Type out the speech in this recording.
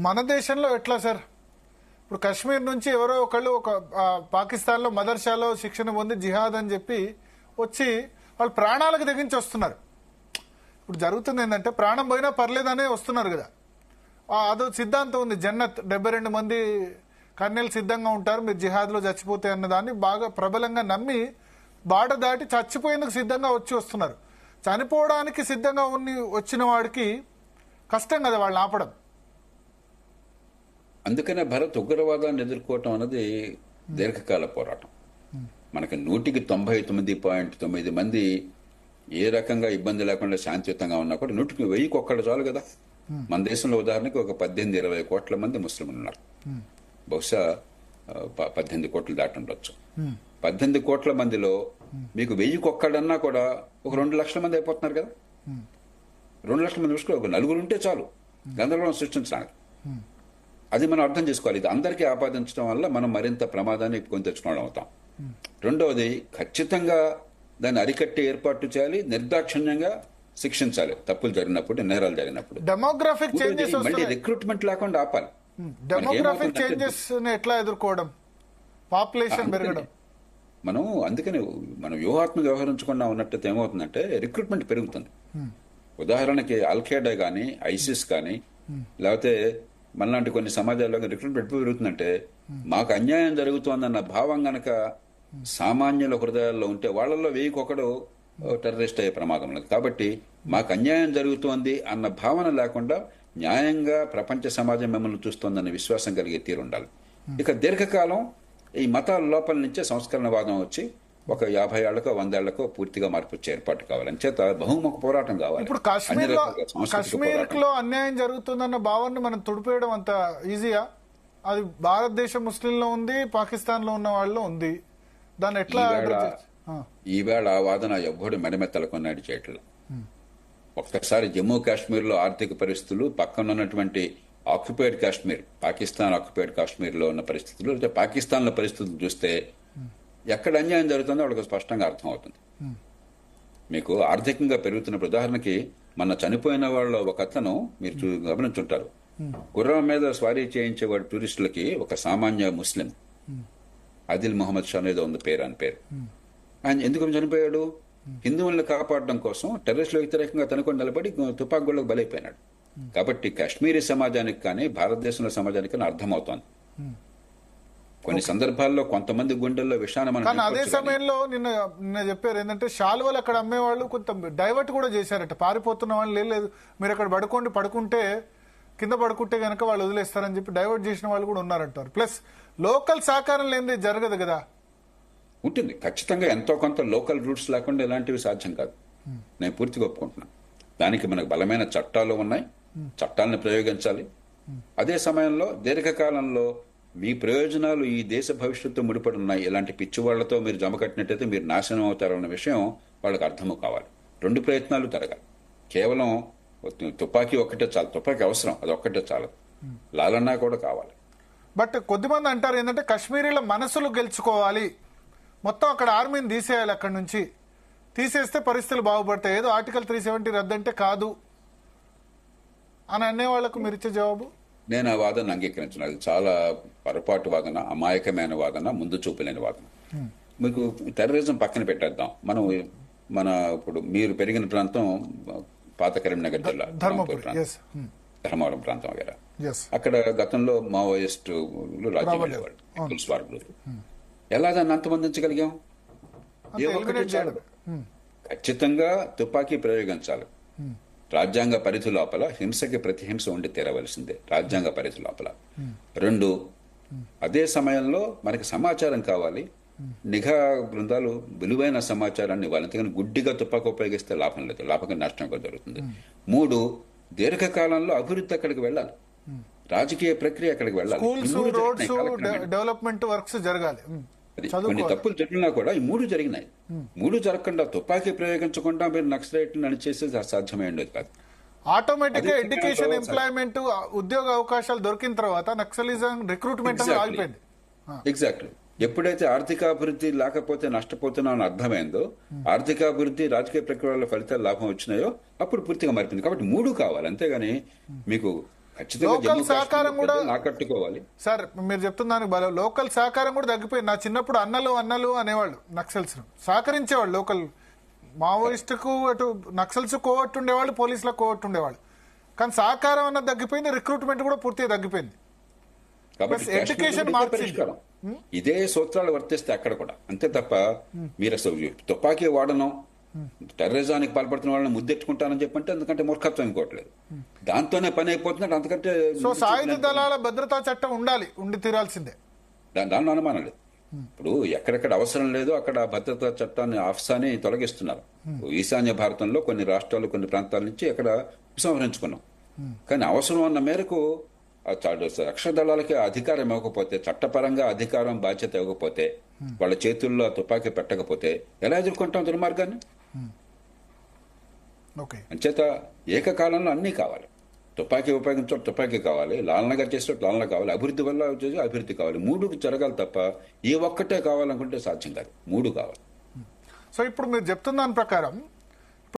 మన దేశంలో ఎట్లా సార్? ఇప్పుడు కాశ్మీర్ నుంచి ఎవరో ఒకళ్ళు ఒక పాకిస్తాన్లో మదర్సాలో శిక్షణ పొంది జిహాద్ అని చెప్పి వచ్చి వాళ్ళు ప్రాణాలకు తెగించి వస్తున్నారు. ఇప్పుడు జరుగుతుంది ఏంటంటే ప్రాణం పోయినా పర్లేదనే వస్తున్నారు కదా. అదో సిద్ధాంతం ఉంది, జన్నత్ 72 మంది కన్నెలు సిద్ధంగా ఉంటారు మీరు జిహాద్లో చచ్చిపోతే అన్నదాన్ని బాగా ప్రబలంగా నమ్మి బాట దాటి చచ్చిపోయేందుకు సిద్ధంగా వస్తున్నారు. చనిపోవడానికి సిద్ధంగా వచ్చిన వాడికి కష్టం కదా వాళ్ళని ఆపడం. అందుకనే భరత్ ఉగ్రవాదాన్ని ఎదుర్కోవటం అన్నది దీర్ఘకాల పోరాటం. మనకి 199.9 మంది ఏ రకంగా ఇబ్బంది లేకుండా శాంతియుతంగా ఉన్నా కూడా 100కి ఒక్కడు చాలు కదా. మన దేశంలో ఉదాహరణకి ఒక 18-20 కోట్ల మంది ముస్లింలు ఉన్నారు. బహుశా 18 కోట్లు దాటి ఉండొచ్చు. 18 కోట్ల మందిలో మీకు 1000కి ఒక్కడన్నా కూడా ఒక 2 లక్షల మంది అయిపోతున్నారు కదా. 2 లక్షల మంది దృష్టిలో ఒక నలుగురు ఉంటే చాలు గందరగోళం సృష్టించడానికి. అది మనం అర్థం చేసుకోవాలి. ఇది అందరికీ ఆపాదించడం వల్ల మనం మరింత ప్రమాదాన్ని కొని తెచ్చుకోవడం అవుతాం. రెండవది, ఖచ్చితంగా దాన్ని అరికట్టే ఏర్పాటు చేయాలి, నిర్దాక్షిణ్యంగా శిక్షించాలి తప్పులు జరిగినప్పుడు, నేరాలు జరిగినప్పుడు. డెమోగ్రాఫిక్ చేంజెస్ మళ్ళీ రిక్రూట్మెంట్ లేకుండా ఆపాలి. డెమోగ్రాఫిక్ చేంజెస్ ఎట్లా ఎదుర్కోవడం? పాపులేషన్ పెరగడం. అందుకని మనం వ్యూహాత్మక వ్యవహరించకుండా ఉన్నట్టు ఏమవుతుందంటే రిక్రూట్మెంట్ పెరుగుతుంది. ఉదాహరణకి అల్ఖైదా కానీ, ఐసిస్ కానీ, లేకపోతే మనలాంటి కొన్ని సమాజాల్లో రిక్రూట్మెంట్ ఎప్పుడు పెరుగుతుందంటే మాకు అన్యాయం జరుగుతోందన్న భావం గనక సామాన్యుల హృదయాల్లో ఉంటే వాళ్ళల్లో 1000కి టెర్రరిస్ట్ అయ్యే ప్రమాదం లేదు. కాబట్టి మాకు అన్యాయం జరుగుతోంది అన్న భావన లేకుండా న్యాయంగా ప్రపంచ సమాజం మిమ్మల్ని చూస్తోందన్న విశ్వాసం కలిగే తీరు ఉండాలి. ఇక దీర్ఘకాలం ఈ మతాల లోపల నుంచే సంస్కరణవాదం వచ్చి ఒక 50 ఏళ్లకో 100 ఏళ్లకో పూర్తిగా మార్పు వచ్చే ఏర్పాటు కావాలి. అంచేత బహుముఖ పోరాటం కావాలి. ఇప్పుడు కాశ్మీర్ లో అన్యాయం జరుగుతుందన్న భావాన్ని మనం తుడిపేయడం అంత ఈజీయా? అది భారతదేశం ముస్లింలో ఉంది, పాకిస్తాన్ లో ఉన్న వాళ్ళలో ఉంది. దాన్ని ఎట్లా ఈవేళ ఆ వాదన ఎవ్వడు మెడమెత్తలకొన్నాడు చేయట్లేదు. ఒక్కసారి జమ్మూ కాశ్మీర్ లో ఆర్థిక పరిస్థితులు, పక్కన ఉన్నటువంటి ఆక్యుపైడ్ కాశ్మీర్, పాకిస్తాన్ ఆక్యుపైడ్ కాశ్మీర్ లో ఉన్న పరిస్థితులు, లేదా పాకిస్తాన్ లో పరిస్థితులు చూస్తే ఎక్కడ అన్యాయం జరుగుతుందో వాళ్ళకి స్పష్టంగా అర్థం అవుతుంది. మీకు ఆర్థికంగా పెరుగుతున్నప్పుడు, ఉదాహరణకి మన చనిపోయిన వాళ్ళ ఒక అతను మీరు గమనించుంటారు, గుర్రం మీద స్వారీ చేయించేవాడు టూరిస్టులకి ఒక సామాన్య ముస్లిం, ఆదిల్ మొహమ్మద్ షా ఏదో ఉంది పేరు, అని పేరు. ఆయన ఎందుకు చనిపోయాడు? హిందువులను కాపాడడం కోసం టెర్రరిస్టుల వ్యతిరేకంగా తనుకొని నిలబడి తుపాకులకు బలైపోయినాడు. కాబట్టి కాశ్మీరీ సమాజానికి కానీ భారతదేశంలో సమాజానికి కానీ అర్థమవుతోంది. కొన్ని సందర్భాల్లో కొంతమంది గుండెల్లో విషాన్ని మనం. అదే సమయంలో నిన్న చెప్పారు ఏంటంటే శాలువలు అక్కడ అమ్మేవాళ్ళు కొంత డైవర్ట్ కూడా చేశారట. పారిపోతున్న వాళ్ళు లేదు మీరు అక్కడ పడుకుంటే కింద పడుకుంటే కనుక వాళ్ళు వదిలేస్తారని చెప్పి డైవర్ట్ చేసిన వాళ్ళు కూడా ఉన్నారంటారు. ప్లస్ లోకల్ సహకారం లేనిది జరగదు కదా. ఉంటుంది ఖచ్చితంగా, ఎంతో కొంత లోకల్ రూట్స్ లేకుండా ఇలాంటివి సాధ్యం కాదు. నేను పూర్తిగా ఒప్పుకుంటున్నాను. దానికి మనకు బలమైన చట్టాలు ఉన్నాయి, చట్టాలను ప్రయోగించాలి. అదే సమయంలో దీర్ఘకాలంలో మీ ప్రయోజనాలు ఈ దేశ భవిష్యత్తు ముడిపడి ఉన్నాయి, ఇలాంటి పిచ్చి వాళ్లతో మీరు జమ కట్టినట్టయితే మీరు నాశనం అవుతారన్న విషయం వాళ్ళకి అర్థము కావాలి. 2 ప్రయత్నాలు జరగాలి. కేవలం తుపాకీ ఒక్కటే చాలు, తుపాకీ అవసరం, అది ఒక్కటే చాలు, లాలన్నా కూడా కావాలి. బట్ కొద్దిమంది అంటారు ఏంటంటే కాశ్మీరీల మనసులు గెలుచుకోవాలి, మొత్తం అక్కడ ఆర్మీని తీసేయాలి, అక్కడి నుంచి తీసేస్తే పరిస్థితులు బాగుపడతాయి, ఏదో ఆర్టికల్ 370 రద్దంటే కాదు అని అనే వాళ్లకు మీరు ఇచ్చే జవాబు? నేను ఆ వాదన అంగీకరించను. అది చాలా పొరపాటు వాదన, అమాయకమైన వాదన, ముందు చూపులేని వాదన. మీకు టెర్రరిజం పక్కన పెట్టేద్దాం. ఇప్పుడు మీరు పెరిగిన ప్రాంతం పాత కరీంనగర్ జిల్లా ధర్మవరం ప్రాంతం వగేరా. అక్కడ గతంలో మావోయిస్టులు రాజ్యం వెళ్ళేవాళ్ళు, పీపుల్స్ వార్ గ్రూప్. ఎలా దాన్ని అంతమందించగలిగాం? ఖచ్చితంగా తుపాకీ ప్రయోగించాలి. రాజ్యాంగ పరిధి లోపల హింసకి ప్రతిహింస ఉండి తీరవలసిందే, రాజ్యాంగ పరిధి లోపల. 2, అదే సమయంలో మనకి సమాచారం కావాలి. నిఘా బృందాలు విలువైన సమాచారాన్ని ఇవ్వాలి. అంతేగాని గుడ్డిగా తుపాకు ఉపయోగిస్తే లాభం లేదు, లాభంగా నష్టం జరుగుతుంది. 3, దీర్ఘకాలంలో అభివృద్ధి అక్కడికి వెళ్ళాలి, రాజకీయ ప్రక్రియ అక్కడికి వెళ్ళాలి. డెవలప్మెంట్ వర్క్స్ జరగాలి. కొన్ని తప్పులు జరిగినా కూడా ఈ 3 జరిగినాయి. 3 జరగకుండా తుపాకీ ప్రయోగించకుండా మీరు నక్సలైట్ అణిచేసేది సాధ్యమే ఉండేది కాదు. ఆటోమేటిక్ గా ఎడ్యుకేషన్, ఎంప్లాయ్మెంట్, ఉద్యోగ అవకాశాలు దొరికిన తర్వాత నక్సలిజం రిక్రూట్మెంట్ ఆగిపోయింది. ఎగ్జాక్ట్లీ. ఎప్పుడైతే ఆర్థికాభివృద్ధి లేకపోతే నష్టపోతున్నామని అర్థమైందో, ఆర్థికాభివృద్ధి, రాజకీయ ప్రక్రియల ఫలితాలు లాభం వచ్చినాయో అప్పుడు పూర్తిగా మారిపోయింది. కాబట్టి 3 కావాలి. అంతేగాని మీకు ఖచ్చితంగా లోకల్ జమ్మూ సహకారం కాశ్మీర్ కూడా పెద్దలు ఆకట్టుకోవాలి. సార్ మీరు చెప్తున్న దానికి బలం లోకల్ సహకారం కూడా తగ్గిపోయింది. నా చిన్నప్పుడు అన్నలు అనేవాళ్ళు నక్సల్స్ సహకరించేవాళ్ళు. లోకల్ మావోయిస్టుకు అటు నక్సల్స్ కోవట్టు ఉండేవాళ్ళు, పోలీసులకు కోవట్టు ఉండేవాళ్ళు. కానీ సహకారం అన్నది తగ్గిపోయింది, రిక్రూట్మెంట్ కూడా పూర్తిగా తగ్గిపోయింది. కాబట్టి Plus education కాశ్మీర్లో ఇదే మార్చింది. పరిష్కారం. ఇదే సూత్రాలు వర్తిస్తే అక్కడ కూడా అంతే తప్ప మీరు అసలు తుపాకీ వాడనం టెర్రరిజానికి పాల్పడుతున్న వాళ్ళని ముద్దెట్టుకుంటానని చెప్పంటే ఎందుకంటే మూర్ఖత్వం ఇంకోవట్లేదు. దాంతోనే పని అయిపోతుందంటే అంతకంటే సో సాయుధ దళాల భద్రతా చట్టం ఉండి తీరాల్సిందే. దానిలో అనుమానం లేదు. ఇప్పుడు ఎక్కడెక్కడ అవసరం లేదో అక్కడ భద్రతా చట్టాన్ని ఆఫ్సాని తొలగిస్తున్నారు. ఈశాన్య భారతంలో కొన్ని రాష్ట్రాలు కొన్ని ప్రాంతాల నుంచి అక్కడ ఉపసంహరించుకున్నాం. కానీ అవసరం ఉన్న మేరకు రక్షణ దళాలకి అధికారం ఇవ్వకపోతే, చట్టపరంగా అధికారం బాధ్యత ఇవ్వకపోతే, వాళ్ళ చేతుల్లో తుపాకీ పెట్టకపోతే ఎలా ఎదుర్కొంటాం దుర్మార్గాన్ని? ఓకే, అంచేత ఏకకాలంలో అన్నీ కావాలి. తుపాకీ ఉపయోగించడం తుపాకీ కావాలి, లాలనగా చేసేటట్టు లాలన కావాలి, అభివృద్ధి వల్ల వచ్చేసి అభివృద్ధి కావాలి. మూడు జరగాలి తప్ప ఈ ఒక్కటే కావాలనుకుంటే సాధ్యం కాదు. మూడు కావాలి. సో ఇప్పుడు మీరు చెప్తున్న దాని ప్రకారం